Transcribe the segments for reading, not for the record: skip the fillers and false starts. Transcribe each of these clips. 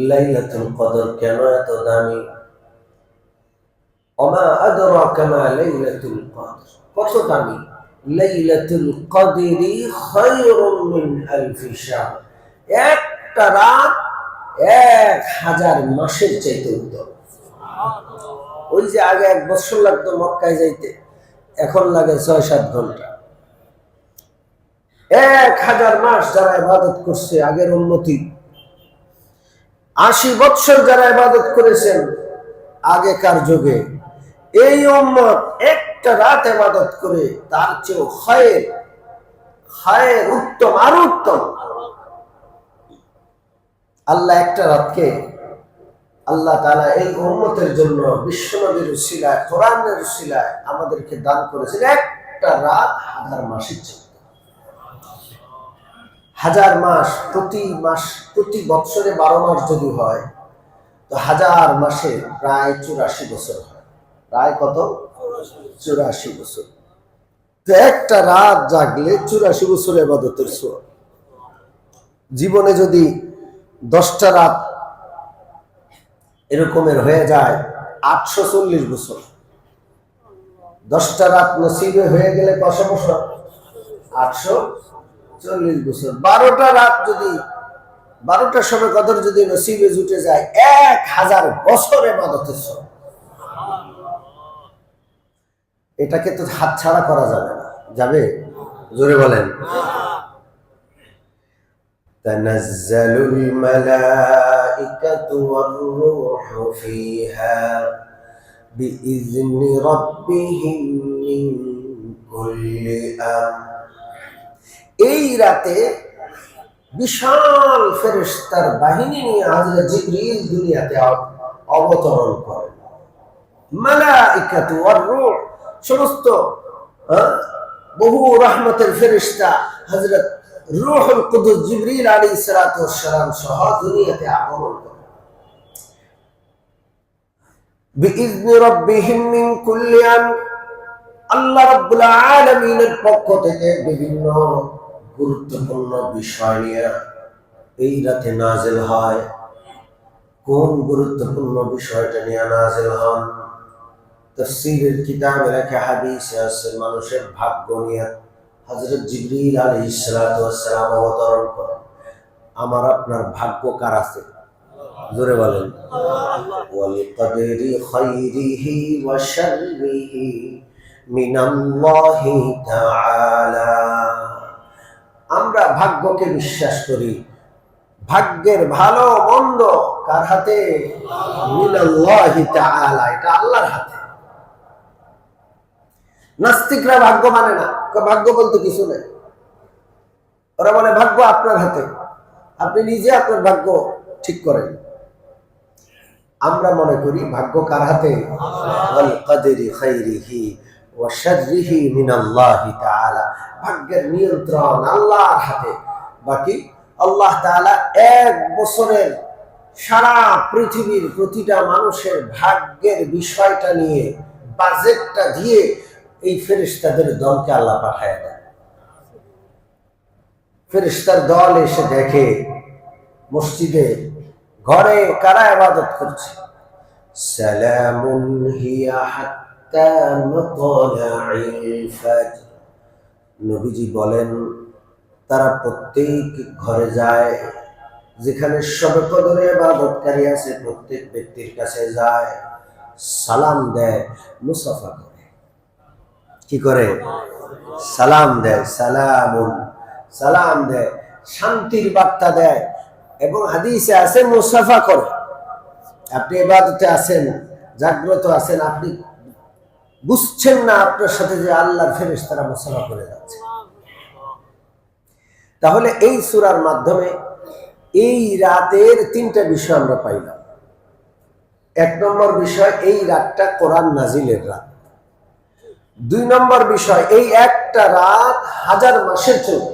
লাইলাতুল কদর কেন এত দামি? ওমা আদরাকা মা লাইলাতুল কদর, কত দামি? লাইলাতুল কদরি খায়রুম মিন আলফি শাহর, একটা রাত 1000 মাসের চাইতে উত্তম। ওই যে আগে 1 বছর লাগতো মক্কায় যাইতে, এখন লাগে 6-7 ঘন্টা। 1000 মাস যারা ইবাদত করছে আগের উম্মতি, 80 বছর যারা ইবাদত করেছেন আগেকার যুগে, এই উম্মত একটা রাত ইবাদত করে তার চেয়েও খায়ের উত্তম, আরো উত্তম। আল্লাহ একটা রাতকে আল্লাহ তাআলা এই উম্মতের জন্য বিশ্বনবীর উসিলায়, কোরআনের উসিলায় আমাদেরকে দান করেছেন একটা রাত 1000 মাসের চেয়ে। 1000 মাস, প্রতি বছরে 12 মাস যদি হয় তো 1000 মাসে প্রায় 84 বছর হয়। প্রায় কত? 84 বছর। তো একটা রাত জাগলে 84 বছর ইবাদতের সওয়াব। জীবনে যদি 10টা রাত এরকমের হয়ে যায় 840 বছর। 10টা রাত নসিবে হয়ে গেলে কত বছর? 840 বছর। 12টা রাত যদি, 12টা শবে কদর যদি নসিবে জুটে যায় 1000 বছর ইবাদতের সওয়াব। এটাকে তো হাতছাড়া করা যাবে না। যাবে? জোরে বলেন। তানাজ্জালুল মালাইকাতু ওয়ার রূহু ফিহা বিইذনি রাব্বিহিম মিন কুল্লি আমর। এই রাতে বিশাল ফেরেশতার বাহিনী নিয়ে হযরত জিবরিল দুনিয়াতে অবতরণ করেন। মালাইকাতু ওয়ার রূহ, সমস্ত বহু রহমতের ফেরেশতা হযরত রূহুল কুদুস জিবরিল আলাইহিস সালাতু ওয়াস সালাম সহ দুনিয়াতে আগমন করেন। বিইذনি রাব্বিহিম মিন কুল্লি আমর, আল্লাহ রাব্বুল আলামিনের পক্ষ থেকে বিভিন্ন গুরুত্বপূর্ণ বিষয় নিয়ে এই রাতে নাযিল হয়। কোন গুরুত্বপূর্ণ বিষয়টা নিয়ে নাযিল হন? তাফসীরের কিতাবে লেখা, হাদিসে আছে, মানুষের ভাগ্য নিয়ে হযরত জিবরিল আলাইহিস সালাতু ওয়াস সালাম অবতরণ করেন। আমার আপনার ভাগ্য কার আছে? জোরে বলেন। ওয়াল কদরি খায়রিহি ওয়া শাররিহি মিনাল্লাহি তাআলা। আমরা ভাগ্যকে বিশ্বাস করি। ভাগ্যের ভালো মন্দ কার হাতে? মিনাল্লাহি তাআলা, এটা আল্লাহর হাতে। নাস্তিকরা ভাগ্য মানে না, ভাগ্য বলতে কিছু নেই। ওরা বলে ভাগ্য আপনার হাতে, আপনি নিজে আপনার ভাগ্য ঠিক করেন। আমরা মনে করি ভাগ্য কার হাতে? ওয়াল কদরি খায়রিহি ওয়া শাররিহি মিনাল্লাহি তাআলা। ভাগ্যের নিয়ন্ত্রণ আল্লাহর হাতে। বাকি আল্লাহ তাআলা 1 বছরের সারা পৃথিবীর প্রতিটা মানুষের ভাগ্যের বিষয়টা নিয়ে বাজেটটা দিয়ে এই ফেরেশতাদের দলকে আল্লাহ পাঠায় দেন। ফেরেশতার দল এসে দেখে মসজিদে ঘরে কারা ইবাদত করছে। সালামুন হিয়া হাত্তা মাতলাইল ফাজর। নবীজি বলেন তারা প্রত্যেক ঘরে যায়, যেখানে শবে কদরে ইবাদতকারী আছে প্রত্যেক ব্যক্তির কাছে যায়, সালাম দেয়, মুসাফা করে। কি করে? সালাম দেয়। সালাম দেয়, শান্তির বার্তা দেয়। এবং হাদিসে আছে মুসাফা করে। আপনি ইবাদতে আছেন, জাগ্রত আছেন, আপনি বুঝছেন না আপনার সাথে যে আল্লাহর ফেরেশতারা মুসাফা করে যাচ্ছে। তাহলে এই সূরার মাধ্যমে এই রাতের 3টা বিষয় আমরা পাইলাম। 1 নম্বর বিষয়, এই রাতটা কোরআন নাজিলের রাত। 2 নম্বর বিষয়, এই একটা রাত 1000 মাসের চেয়ে।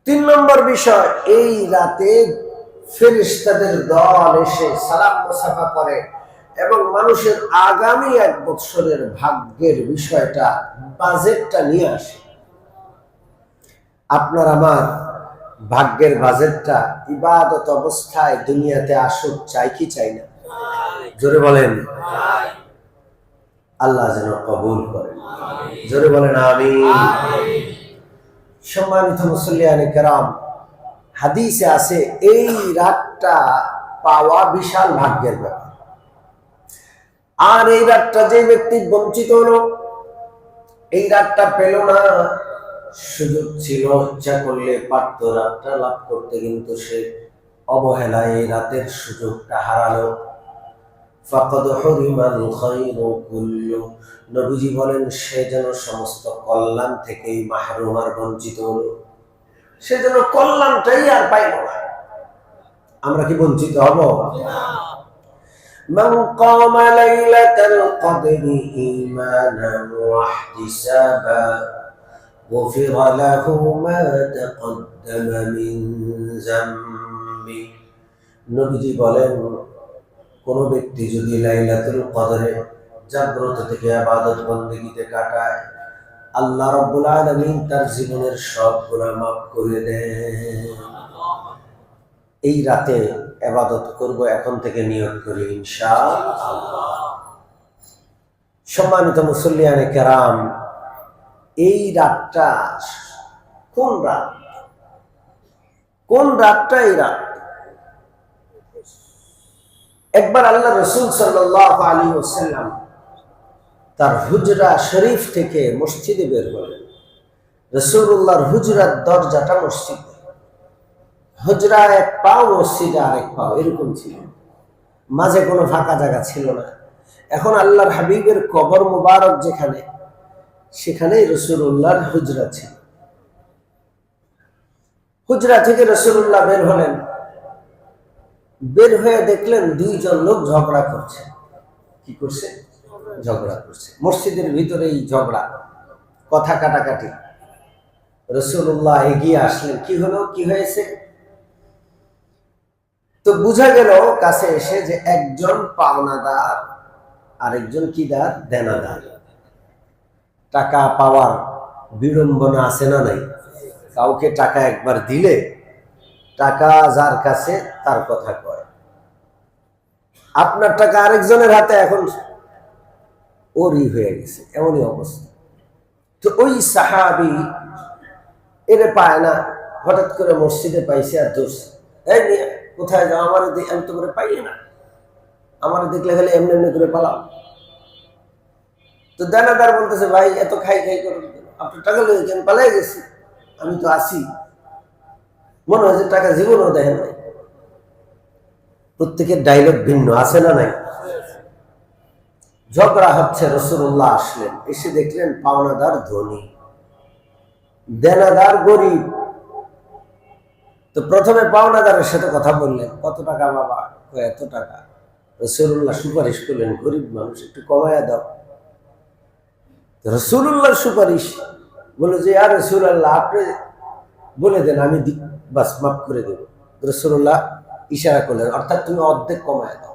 3 নম্বর বিষয়, এই রাতে ফেরেশতাদের দল এসে সালাম মুসাফা করে এবং মানুষের আগামী 1 বছরের ভাগ্যের বিষয়টা, বাজেটটা নিয়ে আসে। আপনার আমার ভাগ্যের বাজেটটা ইবাদত অবস্থায় দুনিয়াতে আসুক, চাই কি চাই না? জোরে বলেন। আল্লাহ যেন কবুল করেন, জোরে বলেন আমিন। সম্মানিত মুসল্লিয়ানে কেরাম, হাদিসে আছে এই রাতটা পাওয়া বিশাল ভাগ্যের ব্যাপার। আর এই রাতটা যে ব্যক্তি বঞ্চিত হলো, এই রাতটা পেল না, সুযোগ ছিল, ইচ্ছা করলে পারত রাতটা লাভ করতে, কিন্তু সে অবহেলায় এই রাতের সুযোগটা হারালো। ফাকাদ হুরিমাল খায়রু কুল্লু, নবীজি বলেন সে যেন সমস্ত কল্যাণ থেকেই মাহরুম আর বঞ্চিত হলো, সে যেন কল্যাণটাই আর পাইল না। আমরা কি বঞ্চিত হব? মান কামা লাইলাতাল কদরি ঈমানান ওয়া ইহতিসাবা গুফিরা লাহু মা তাকদ্দামা মিন যামবি। নবীজি বলেন কোন ব্যক্তি যদি লাইলাতুল কদরে জাগ্রত থেকে ইবাদত বন্দেগীতে কাটায়, আল্লাহ রাব্বুল আলামিন তার জীবনের সব গুনাহ মাফ করে দেন। এই রাতে ইবাদত করব, এখন থেকে নিয়ত করি ইনশাআল্লাহ। সম্মানিত মুসল্লিয়ানে কেরাম, এই রাতটা কোন রাত? কোন রাতটা এই রাত? একবার আল্লাহ রাসূল সাল্লাল্লাহু আলাইহি ওয়াসাল্লাম তার হুজরা শরীফ থেকে মসজিদে বের হলেন। রাসূলুল্লাহর হুজরার দরজাটা মসজিদ, হুজরা এক পাও মসজিদে আরেক পাও, এরকম ছিল, মাঝে কোনো ফাঁকা জায়গা ছিল না। এখন আল্লাহর হাবিবের কবর মুবারক যেখানে, সেখানেই রাসূলুল্লাহর হুজরা ছিল। হুজরা থেকে রাসূলুল্লাহ বের হলেন, বের হয়ে দেখলেন দুইজন লোক ঝগড়া করছে। কি করছে? ঝগড়া করছে। মসজিদের ভিতরেই ঝগড়া, কথা কাটাকাটি। রাসূলুল্লাহ এগিয়ে আসলেন, কি হলো, কি হয়েছে? তো বুঝা গেল কাছে এসে যে একজন পাওনাদার, আরেকজন কি দার? দেনাদার। টাকা পাওয়ার বিড়ম্বনা আছে না নাই? কাউকে টাকা একবার দিলে টাকা যার কাছে তার কথা কয়, আপনার টাকা আরেকজনের হাতে এখন ওরই হয়ে গেছে, এমনই অবস্থা। তো ওই সাহাবী এর পায় না, হঠাৎ করে মসজিদে পাইছে আর ধরছে, এই নিয়ে কোথায় যাও, আমার আমি তো করে পাই না, আমার দেখলে খালি এমনি এমনি করে পালাও। তো দেনাদার বলতেছে, ভাই এত খাই খাই করে আপনার টাকা লেগে আমি পালাই গেছি, আমি তো আসি, মনে হয় যে টাকা জীবনও দেখেন নাই। প্রত্যেকের ডায়লগ ভিন্ন, আছে না নাই? ঝগড়া হচ্ছে। রাসূলুল্লাহ আসলেন, এসে দেখলেন পাওনাদার ধনী, দেনাদার গরিব। তো প্রথমে পাওনাদারের সাথে কথা বললেন, কত টাকা বাবা? এত টাকা। রাসূলুল্লাহ সুপারিশ করলেন, গরিব মানুষ, একটু কমায়া দাও। রাসূলুল্লাহর সুপারিশ, বলে যে ইয়া রাসূলুল্লাহ আপনি বলে দেন, আমি বাস মাফ করে দেব। রাসূলুল্লাহ ইশারা করলেন, অর্থাৎ তুমি অর্ধেক কমায় দাও।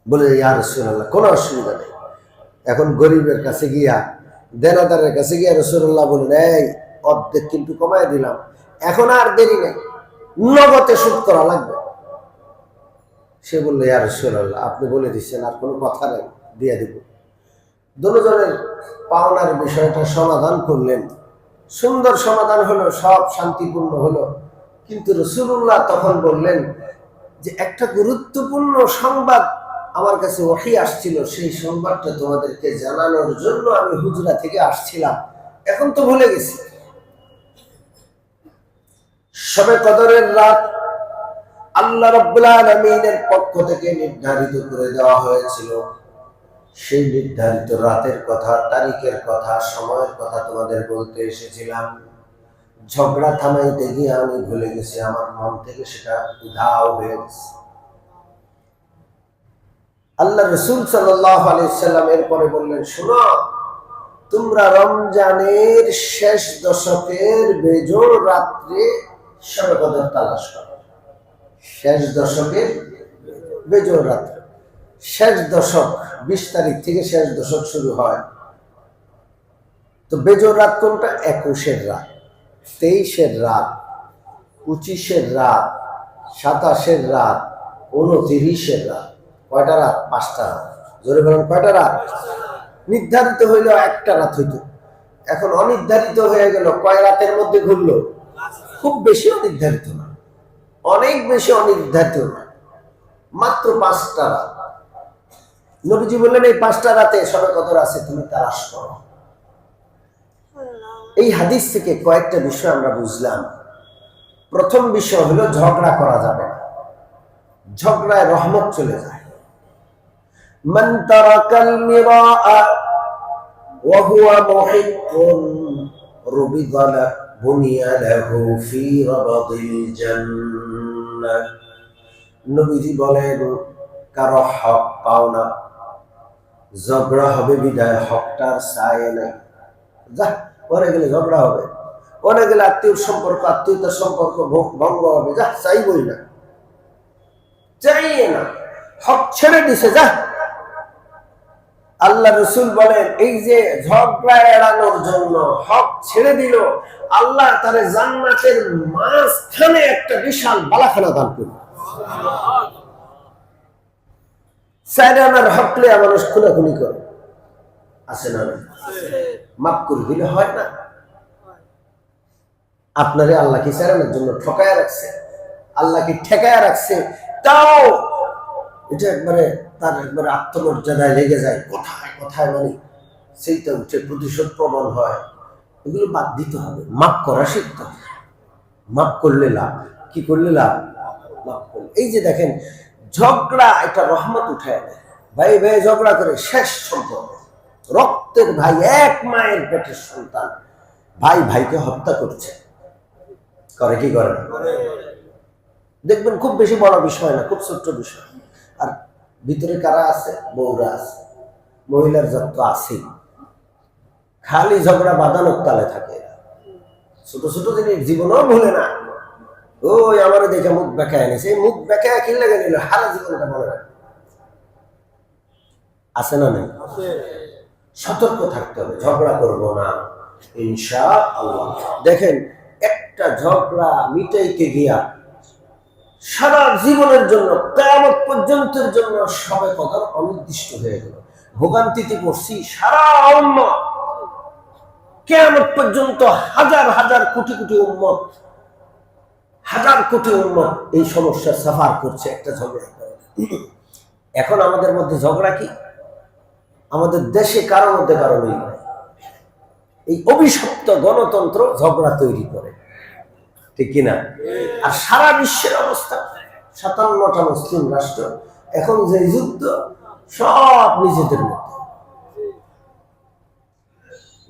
বলে ইয়া রাসূলুল্লাহ কোনো অসুবিধা নেই। এখন গরিবের কাছে গিয়া, দেনাদারের কাছে গিয়া রাসূলুল্লাহ বললেন, এই অর্ধেক কিন্তু কমায় দিলাম, এখন আর দেরি নেই, নগদে শোধ করা লাগবে। সে বললো, ইয়া রাসূলুল্লাহ আপনি বলে দিচ্ছেন, আর কোনো কথা নেই, দিয়ে দেব। দুজনের পাওনার বিষয়টা সমাধান করলেন, সুন্দর সমাধান হলো, সব শান্তিপূর্ণ হলো। কিন্তু রাসূলুল্লাহ তখন বললেন যে একটা গুরুত্বপূর্ণ সংবাদ আমার কাছে ওহী আসছিল, সেই সংবাদটা তোমাদেরকে জানানোর জন্য আমি হুজরা থেকে আসছিলাম, এখন তো ভুলে গেছি। শবে কদরের রাত আল্লাহ রাব্বুল আলামিনের পক্ষ থেকে নির্ধারিত করে দেওয়া হয়েছিল। সেই নির্ধারিত রাতের কথা, তারিখের কথা, সময়ের কথা তোমাদের বলতে এসেছিলাম। ঝগড়া থামাইতে গিয়ে আমি ভুলে গেছি, আমার মন থেকে সেটা উধাও হয়ে গেছে। আল্লাহ রাসূল সাল্লাল্লাহু আলাইহি সাল্লাম এরপরে বললেন, শোনো, তোমরা রমজানের শেষ দশকের বেজোড় রাত্রে শবে কদর তালাশ করো। শেষ দশকের বেজোড় রাত্রে, শেষ দশক 20 তারিখ থেকে শেষ দশক শুরু হয়। তো বেজোড় রাত কোনটা? 21-এর রাত, 23-এর রাত, 25-এর রাত, 27-এর রাত, 29-এর রাত। কয়টা রাত? 5টা রাত। জোরে বলেন কয়টা রাত? নির্ধারিত হইল একটা রাত হইতো, এখন অনির্ধারিত হয়ে গেল। কয় রাতের মধ্যে ঘুরলো? খুব বেশি অনির্ধারিত না, অনেক বেশি অনির্ধারিত না, মাত্র 5টা রাত। নবীজি বললেন এই 5টা রাতে সবে কদর আছে, তুমি তালাশ করো। এই হাদিস থেকে কয়েকটা বিষয় আমরা বুঝলাম। প্রথম বিষয় হলো ঝগড়া করা যাবে না, ঝগড়ায় রহমত চলে যায়। মান তারাকাল মিরাআ ওয়া হুয়া মুহিক্কুন রুবিদা বুনিয়া লাহু ফি রাবাদিল জান্নাহ। নবীজি বলেন, কারো হক পাও না, ঝগড়া হবে বিদায় হকটার চায় নাই। যা পরে গেলে ঝগড়া হবে, পরে গেলে আত্মীয়তার সম্পর্ক ভঙ্গ হবে, যা চাইবই না, চাইয়ে না, হক ছেড়ে দিছে, যা। আল্লাহ রসুল বলেন, এই যে ঝগড়া এড়ানোর জন্য হক ছেড়ে দিল, আল্লাহ তার জান্নাতের মাঝখানে একটা বিশাল বালাখানা দান করল। সাইডানার হক লিয়া মানুষ খুনাখুনি করে, আছে না? মাফ করে দিলে হয় না? আপনারে আল্লাহ কি সাইডানার জন্য ঠকায় রাখছে? আল্লাহ কি ঠেকায় রাখছে? তাও এটা একবারে তার একবারে আত্মমর্যাদায় লেগে যায়, কোথায় কোথায় মানে সেইটা উঠে প্রতিশোধ প্রবণ হয়। এগুলো বাদ দিতে হবে, মাফ করা শিখতে হবে। মাফ করলে লাভ। কি করলে লাভ? মাফ করলে। এই যে দেখেন, ঝগড়া একটা রহমত উঠায় দেয়। ভাই ভাই ঝগড়া করে শেষ সম্পর্ক, রক্তের ভাই, এক মায়ের পেটের সন্তান, ভাই ভাইকে হত্যা করছে, করে কি করে না? দেখবেন খুব বেশি বড় বিষয় না, খুব ছোট্ট বিষয়। আর ভিতরে কারা আছে? বউরা আছে, মহিলার যত আছে, খালি ঝগড়া বাঁধানোর তালে থাকে। ছোট ছোট জিনিস জীবনও ভুলে না। ওই আমার দেখে মুখ বেঁকায় নিছে, এই মুখ বেঁকায় কি লেগে নিল, সারা জীবনটা মনে রাখে। আছে না? নেই? সতর্ক থাকতে হবে, ঝগড়া করবো না ইনশাআল্লাহ। দেখেন, একটা ঝগড়া মিটাইতে গিয়া সারা জীবনের জন্য, কিয়ামত পর্যন্তের জন্য সবে কদর অনির্দিষ্ট হয়ে গেল। ভোগান্তিতে পড়ছি সারা উম্মত, কিয়ামত পর্যন্ত হাজার হাজার কোটি কোটি উম্মত, হাজার কোটি উম্মত এই সমস্যা সাফার করছে একটা ঝগড়া। এখন আমাদের মধ্যে ঝগড়া কি? আমাদের দেশে কারোর মধ্যে কারো নেই। এই অভিশপ্ত গণতন্ত্র ঝগড়া তৈরি করে, ঠিক কিনা? আর সারা বিশ্বের অবস্থা, 57টা মুসলিম রাষ্ট্র, এখন যে যুদ্ধ, সব নিজেদের মধ্যে।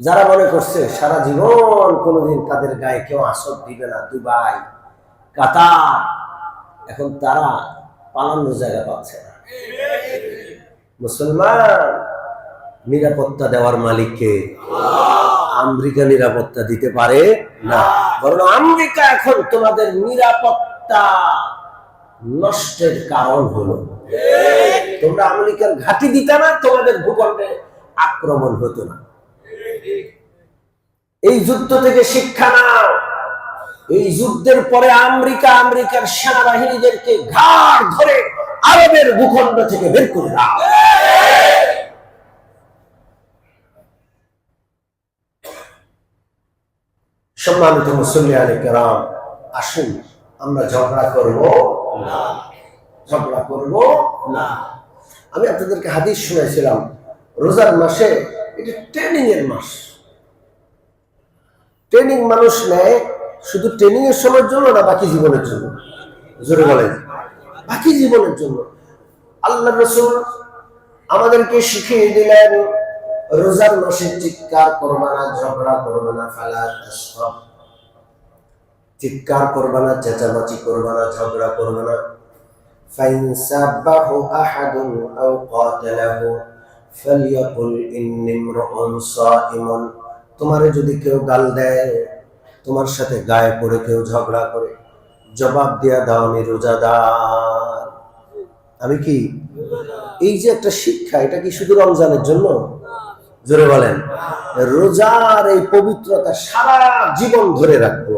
যারা মনে করছে সারা জীবন কোনোদিন তাদের গায়ে কেউ আসর দিবে না, দুবাই, কাতার, এখন তারা পালানোর জায়গা পাচ্ছে না। মুসলমান, নিরাপত্তা দেওয়ার মালিককে। আমেরিকা নিরাপত্তা দিতে পারে না, বরং আমেরিকা এখন তোমাদের নিরাপত্তা নষ্টের কারণ হলো। তোমরা আমেরিকার ঘাঁটি দিতে না, তোমাদের ভূখণ্ডে আক্রমণ হতো না। এই যুদ্ধ থেকে শিক্ষা নাও। এই যুদ্ধের পরে আমেরিকার সেনাবাহিনীদেরকে ঘাড় ধরে আরবের ভূখণ্ড থেকে বের করে দাও। সম্মানিত মুসল্লিয়ানে কেরাম, আসুন আমরা ঝগড়া করব না, ঝগড়া করব না। আমি আপনাদেরকে হাদিস শুনেছিলাম, রোজার মাসে এটা ট্রেনিং এর মাস। ট্রেনিং মানুষ নেয় শুধু ট্রেনিং এর সময়ের জন্য না, বাকি জীবনের জন্য। জোরে বলেন, বাকি জীবনের জন্য। আল্লাহ রাসূল আমাদেরকে শিখিয়ে দিলেন, রোজার মাসে চিৎকার করবে না, ঝগড়া করবে না, ফালা তাসফাহ, চিৎকার করবে না, চেঁচামেচি করবে না, ঝগড়া করবে না। ফাইন সাবাহু আহাদুন আও কাতালাহু ফালইয়াকুল ইন্নী ইমরুউন সাইমুন। তোমারে যদি কেউ গাল দেয়, তোমার সাথে গায়ে পড়ে কেউ ঝগড়া করে, জবাব দিয়া দাও, আমি রোজাদার। আমি কি? এই যে একটা শিক্ষা, এটা কি শুধু রমজানের জন্য? জোরে বলেন। রোজার এই পবিত্রতা সারা জীবন ধরে রাখবো।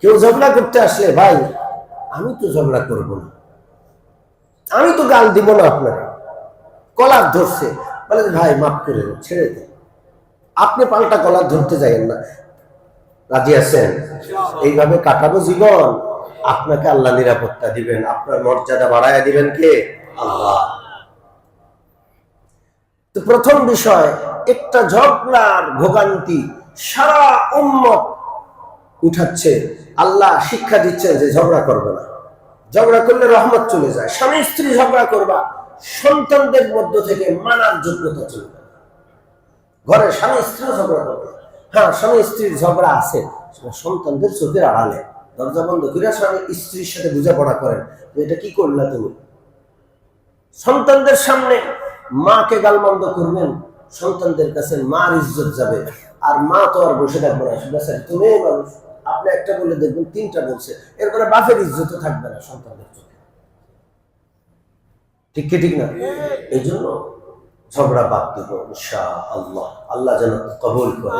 কেউ ঝগড়া করতে আসলে, ভাই আমি তো ঝগড়া করব না, আমি তো গাল দিব না আপনারা, কলার ধরছে বলে ভাই মাফ করে দেন, ছেড়ে দেন, আপনি পাল্টা কলার ধরতে যাইেন না। রাজি আছেন? এইভাবে কাটাবো জীবন। আপনাকে আল্লাহ নিরাপত্তা দিবেন, আপনার মর্যাদা বাড়ায় দিবেন কে? আল্লাহ। তো প্রথম বিষয়, একটা ঝগড়ার ভোগান্তি সারা উম্মত উঠাচ্ছে, আল্লাহ শিক্ষা দিচ্ছেন যে ঝগড়া করবে না। ঝগড়া করলে রহমত চলে যায়। স্বামী স্ত্রী ঝগড়া করবা, সন্তানদের মধ্য থেকে মানার যোগ্যতা চলে যায়। ঘরে স্বামী স্ত্রী ঝগড়া করবে, হ্যাঁ স্বামী স্ত্রীর ঝগড়া আছে, সন্তানদের চোখের আড়ালে দরজা বন্ধ করে স্বামী স্ত্রীর সাথে বোঝাপড়া করেন যে এটা কি করলা তুমি। সন্তানদের সামনে মাকে গালমন্দ করবেন, সন্তানদের কাছে মার ইজ্জত যাবে। আর মা তো আর বসে থাকবে না, তুমি মানুষ, আপনি একটা বলে দেখবেন তিনটা বলছে, এরপরে বাপের ইজ্জত থাকবে না সন্তানদের চোখে। ঠিক কি ঠিক না? এই জন্য ঝগড়া বাদ দিব ইনশাআল্লাহ, আল্লাহ যেন কবুল করে।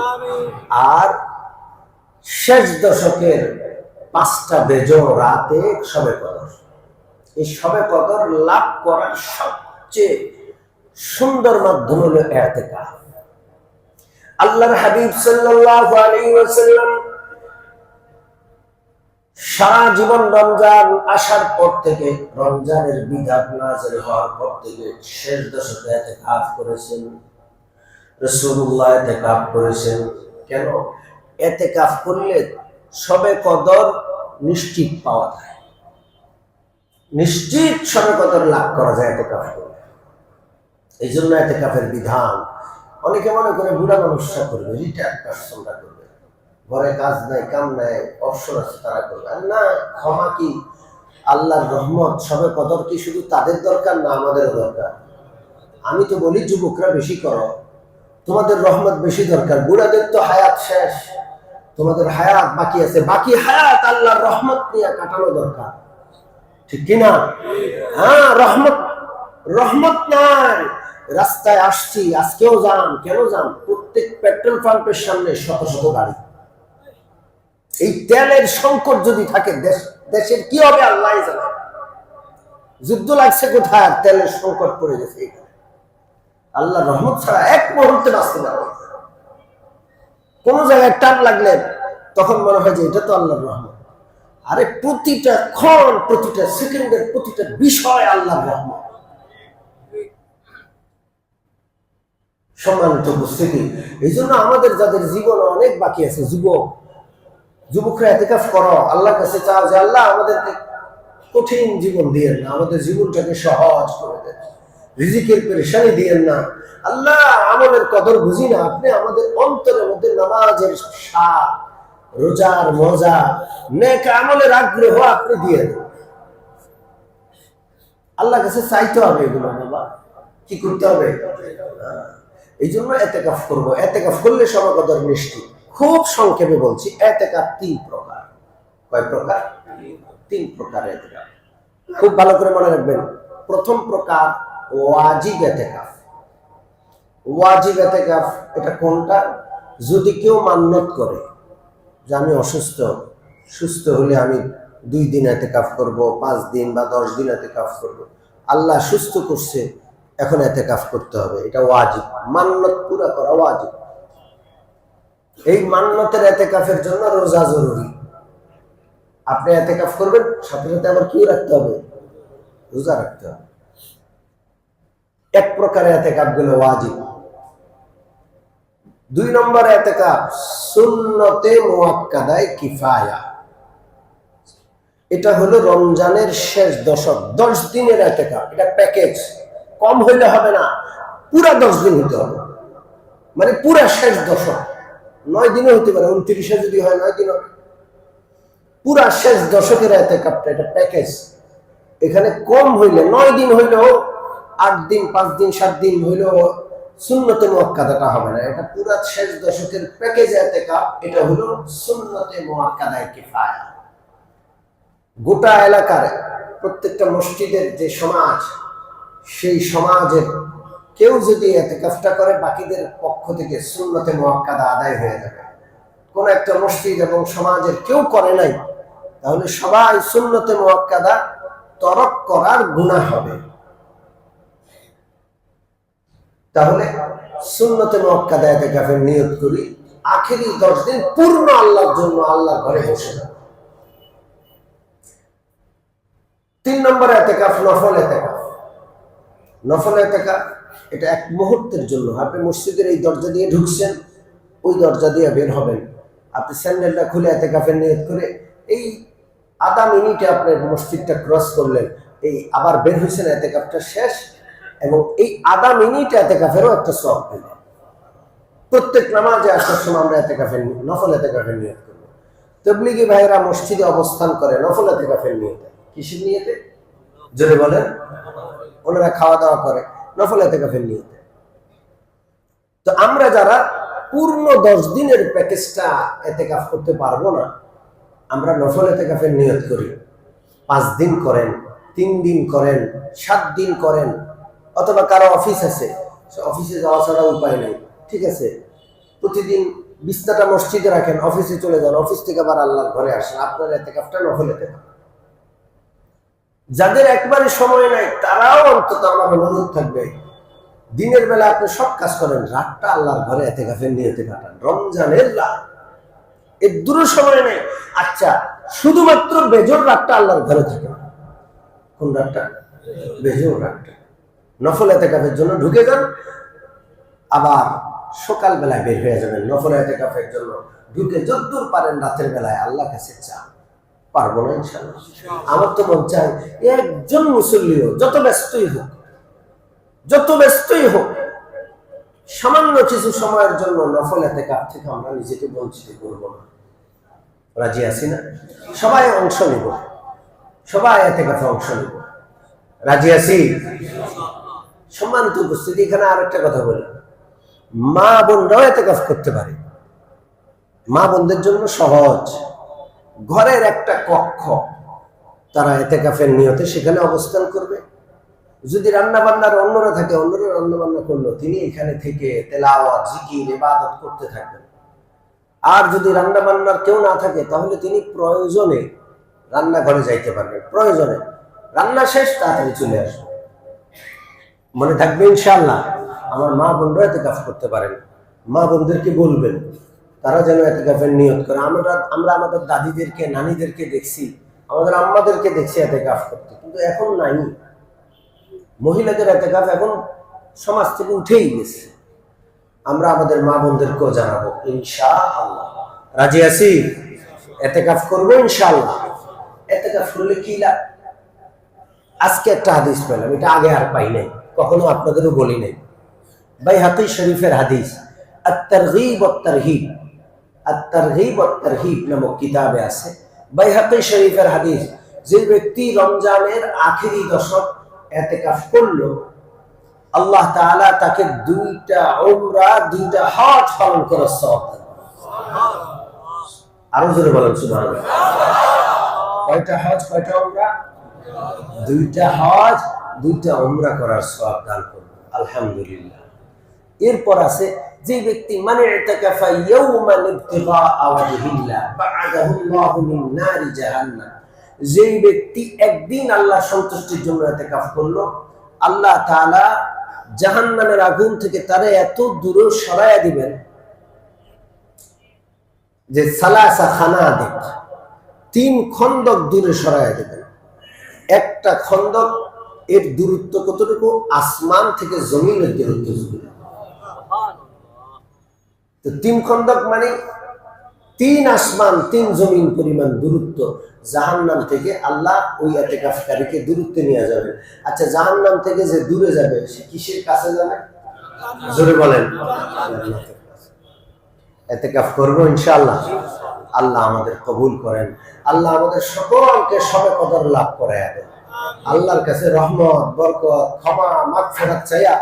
আর শেষ দশকের 5টা বেজোড় রাতে শবে কদর, এই শবে কদর লাভ করার সবচেয়ে সুন্দর মাধ্যম হলো ইতিকাফ। আল্লাহর হাবিব সাল্লাল্লাহু আলাইহি ওয়াসাল্লাম সারা জীবন রমজান আসার পর থেকে, রমজানের বিধান নাযিল হওয়ার পর থেকে শেষ দশকে ইতিকাফ করেছেন। রাসূলুল্লাহ ইতিকাফ করেছেন। কেন? ইতিকাফ করলে শবে কদর নিশ্চিত পাওয়া যায়, নিশ্চিত শবে কদর লাভ করা যায় ইতিকাফ করলে। এই জন্য ইতিকাফের বিধান। অনেকে মনে করে বুড়া মানুষরা করবে, রিটায়ার্ড পার্সনরা করবে, ঘরে কাজ নাই কাম নাই অবসর আছে তারা করবে। আর না, ক্ষমা কি, আল্লাহর রহমত, শবে কদর কি শুধু তাদের দরকার না আমাদেরও দরকার? আমি তো বলি যুবকরা বেশি করো, তোমাদের রহমত বেশি দরকার। বুড়াদের তো হায়াত শেষ, তোমাদের হায়াত বাকি আছে, বাকি হায়াত আল্লাহর রহমত নিয়ে কাটানো দরকার। ঠিক কিনা? হ্যাঁ, রহমত রহমত নাই। রাস্তায় আসছি, আজকেও যান, কেন যান? প্রত্যেক পেট্রোল পাম্পের সামনে শত শত গাড়ি। এই তেলের সংকট যদি থাকে, দেশের কি হবে আল্লাহ জানে। যুদ্ধ লাগছে কোথায়, আর তেলের সংকট পড়ে গেছে। আল্লাহ রহমত ছাড়া এক মুহূর্তে বাঁচতে পারবে। কোন জায়গায় টান লাগলে তখন মনে হয় যে এটা তো আল্লাহর রহমত। আরে প্রতিটা ক্ষণ, প্রতিটা সেকেন্ডের প্রতিটা বিষয় আল্লাহর রহমত। সম্মানিত উপস্থিতি, এই জন্য আমাদের যাদের জীবন অনেক বাকি আছে, যুবকরা ইতিকাফ করো, আল্লাহর কাছে চাও যে আল্লাহ আমাদেরকে কঠিন জীবন দিয়েন না, আমাদের জীবনটাকে সহজ করে দেন, রিজিকের পেরেশানি দিয়েন না। আল্লাহ আমলের কদর বুঝি না, আপনি আমাদের অন্তরের মধ্যে নামাজের স্বাদ, রোজার মজা, নেক আমলের আগ্রহ আপনি দিয়ে দেন। আল্লাহর কাছে চাইতে হবে এগুলো। বাবা কি করতে হবে? এই জন্য ইতিকাফ করবো। ইতিকাফ করলে শবে কদর নিশ্চিত। খুব সংক্ষেপে বলছি, ইতিকাফ 3 প্রকার। কয় প্রকার? 3 প্রকার ইতিকাফ। খুব ভালো করে মনে রাখবেন। প্রথম প্রকার ওয়াজিব ইতিকাফ। ওয়াজিব ইতিকাফ এটা কোনটা? যদি কেউ মান্যত করে যে আমি অসুস্থ, সুস্থ হলে আমি 2 দিন ইতিকাফ করব, 5 দিন বা 10 দিন ইতিকাফ করব, আল্লাহ সুস্থ করছে, এখন ইতিকাফ করতে হবে, এটা ওয়াজিব। মান্যত পুরা করা ওয়াজিব। এই মান্যতের ইতিকাফের জন্য রোজা জরুরি। আপনি ইতিকাফ করবেন, সাথে সাথে আবার কি রাখতে হবে? রোজা রাখতে হবে। এক প্রকারের ইতিকাফ গুলো ওয়াজিব। 2 নম্বর ইতিকাফ সুন্নতে মুআক্কাদায়ে কিফায়া। এটা হলো রমজানের শেষ দশক, 10 দিনের ইতিকাফ। এটা প্যাকেজ, কম হইলে হবে না, পুরা 10 দিন হতে হবে। মানে পুরা শেষ দশক, 9 দিনও হতে পারে, 29 যদি হয় 9 দিন হবে। পুরা শেষ দশকের ইতিকাফটা এটা প্যাকেজ। এখানে কম হইলে 9 দিন হইলেও, 8 দিন 5 দিন 7 দিন হইলেও সুন্নতে মুআক্কাদাটা হবে না। এটা পুরা শেষ দশকের প্যাকেজ ইতিকাফ। এটা হলো সুন্নতে মুআক্কাদায়ে কিফায়া। গোটা এলাকার প্রত্যেকটা মসজিদের যে সমাজ, সেই সমাজের কেউ যদি ইতিকাফটা করে, বাকিদের পক্ষ থেকে সুন্নতে মুআক্কাদা আদায় হয়ে যাবে। কোন একটা মসজিদ এবং সমাজের কেউ করে নাই, তাহলে সবাই সুন্নতে মুআক্কাদা তরক করার গুনাহ হবে। তাহলে সুন্নতে মুআক্কাদা ইতিকাফের নিয়ত করি, আখেরি 10 দিন পূর্ণ আল্লাহর জন্য আল্লাহর ঘরে বসে না। 3 নম্বর ইতিকাফ নফল ইতিকাফ। নফল ইতিকাফ এটা এক মুহূর্তের জন্য। আপনি মসজিদের এই দরজা দিয়ে ঢুকছেন, ওই দরজা দিয়ে বের হবেন, আপনি স্যান্ডেলটা খুলে ইতিকাফের নিয়ত করে এই আধা মিনিটে আপনার মসজিদটা ক্রস করলেন, এই আবার বের হয়েছেন, ইতিকাফটা শেষ। এবং এই আধা মিনিট ইতিকাফেরও একটা সওয়াব পেলেন। প্রত্যেক নামাজে আসার সময় আমরা ইতিকাফের নফল ইতিকাফের নিয়ত করব। তাবলীগী ভাইরা মসজিদে অবস্থান করে নফল ইতিকাফের নিয়তে। কিসের নিয়তে? জোরে বলেন। ওনারা খাওয়া দাওয়া করে নফল ইতিকাফের নিয়তে। তো আমরা যারা পূর্ণ 10 দিনের প্যাকেজটা ইতিকাফ করতে পারবো না, আমরা নফল ইতিকাফের নিয়ত করি। 5 দিন করেন, 3 দিন করেন, 7 দিন করেন, অথবা কারো অফিস আছে, অফিসে যাওয়া ছাড়া উপায় নেই, ঠিক আছে, প্রতিদিন বিছনাটা মসজিদে রাখেন, অফিসে চলে যান, অফিস থেকে আবার আল্লাহর ঘরে আসেন, আপনার ইতিকাফটা নফল ইতিকাফ। যাদের একবারে সময় নাই তারাও অন্তত আমার অনুরোধ থাকবে, দিনের বেলা আপনি সব কাজ করেন, রাতটা আল্লাহর ঘরে ইতিকাফের নিয়তে কাটান। রমজানের রাত, এর দূর সময় নেই। আচ্ছা, শুধুমাত্র বেজোর রাতটা আল্লাহর ঘরে থাকে। কোন রাতটা? বেজোর রাতটা। নফল ইতিকাফের জন্য ঢুকে যান, আবার সকাল বেলায় বের হয়ে যাবেন। নফল ইতিকাফের জন্য ঢুকে যতদূর পারেন রাতের বেলায় আল্লাহর কাছে চান। পারবো না ইনশাআল্লাহ। আমার তো মন চায় একজন মুসল্লিও যত ব্যস্তই হোক, সামান্য কিছু সময়ের জন্য নফল ইতিকাফ থেকে আমরা নিজেকে বঞ্চিত করবো না। রাজি আছি না? সবাই অংশ নিব, সবাই ইতিকাফে অংশ নিব। রাজি আছি? সম্মানিত উপস্থিতি, এখানে আর একটা কথা বলি, মা বোনরাও ইতিকাফ করতে পারে। মা বোনদের জন্য সহজ, ঘরের একটা কক্ষ তারা ইতিকাফের নিয়তে সেখানে অবস্থান করবে। যদি রান্না বান্নার অন্যরা থাকে, অন্যরা রান্না বান্না করলো, তিনি এখানে থেকে তেলাওয়াত, জিকির, ইবাদত করতে থাকবেন। আর যদি রান্না বান্নার কেউ না থাকে, তাহলে তিনি প্রয়োজনে রান্নাঘরে যাইতে পারবেন। প্রয়োজনে রান্না শেষ, তাড়াতাড়ি চলে আসবে। মনে থাকবে ইনশাআল্লাহ। আমার মা বোনরা ইতিকাফ করতে পারেন। মা বোনদেরকে বলবেন তারা যেন ইতিকাফের নিয়ত করে। আমরা আমাদের দাদিদেরকে, নানিদেরকে দেখছি, আমাদের আম্মাদেরকে দেখছি ইতিকাফ করতে, কিন্তু এখন নাই। মহিলাদের ইতিকাফ এখন সমাজ থেকে উঠেই গেছে। আমরা আমাদের মা বোনদেরকেও জানাবো ইনশাআল্লাহ। রাজি আছি? ইতিকাফ করবো ইনশাআল্লাহ। ইতিকাফ করলে কি লাভ? আজকে একটা হাদিস পেলাম, এটা আগে আর পাই নাই, কখনো আপনাদেরও বলি নাই। বাইহাকি শরীফের হাদিস, আত-তারগীব ওয়াত-তারহীব, আত-তারগীব ওয়াত-তারহীব নামক কিতাবে আছে। বাইহাকি শরীফের হাদিস, যে ব্যক্তি রমজানের আখেরি দশক ইতিকাফ করলো, আল্লাহ তাআলা তাকে 2টা উমরা, 2টা হজ পালন করার সওয়াব দেন। আরো জোরে বলেন সুবহানাল্লাহ। কয়টা হজ, কয়টা উমরা? 2টা হজ, 2টা উমরা করার সওয়াব দান করবে। আলহামদুলিল্লাহ। এরপর আছে, যে ব্যক্তি মানে ইতিকাফা ইয়াওমান ইবতিগা ওয়াজহিল্লাহ বা'আদাহু আল্লাহু মিন নারি জাহান্নাম, যে ব্যক্তি একদিন আল্লাহ সন্তুষ্টির জন্য ইতিকাফ করলো, আল্লাহ তাআলা জাহান্নামের আগুন থেকে তারে এত দূরে সরায়া দিবেন যে সালাসা খানাদিক, 3 খন্দক দূরে সরায়া দিবেন। একটা খন্দক এর দূরত্ব কতটুকু? আসমান থেকে জমিনের দূরত্ব। তো 3 খন্দক মানে 3 আসমান 3 জমিন পরিমাণ দূরত্ব জাহান্নাম থেকে আল্লাহ ওই ইতিকাফকারীকে দূরত্বে নিয়ে যাবে। আচ্ছা, জাহান্নাম থেকে যে দূরে যাবে সে কিসের কাছে যাবে? জোরে বলেন। ইতিকাফ করব ইনশাআল্লাহ। আল্লাহ আমাদের কবুল করেন। আল্লাহ আমাদের সকলকে সবে কদর লাভ করায় দেন। আল্লাহর কাছে রহমত, বরকত, ক্ষমা, মাগফিরাত চাইয়া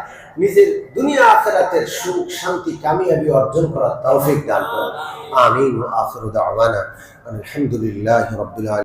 নিজের দুনিয়া আখিরাতের সুখ, শান্তি, কামিয়াবি অর্জন করার তৌফিক দান করুন। আমিন। ওয়া আখিরু দাওয়ানা আলহামদুলিল্লাহি রাব্বিল আলামিন।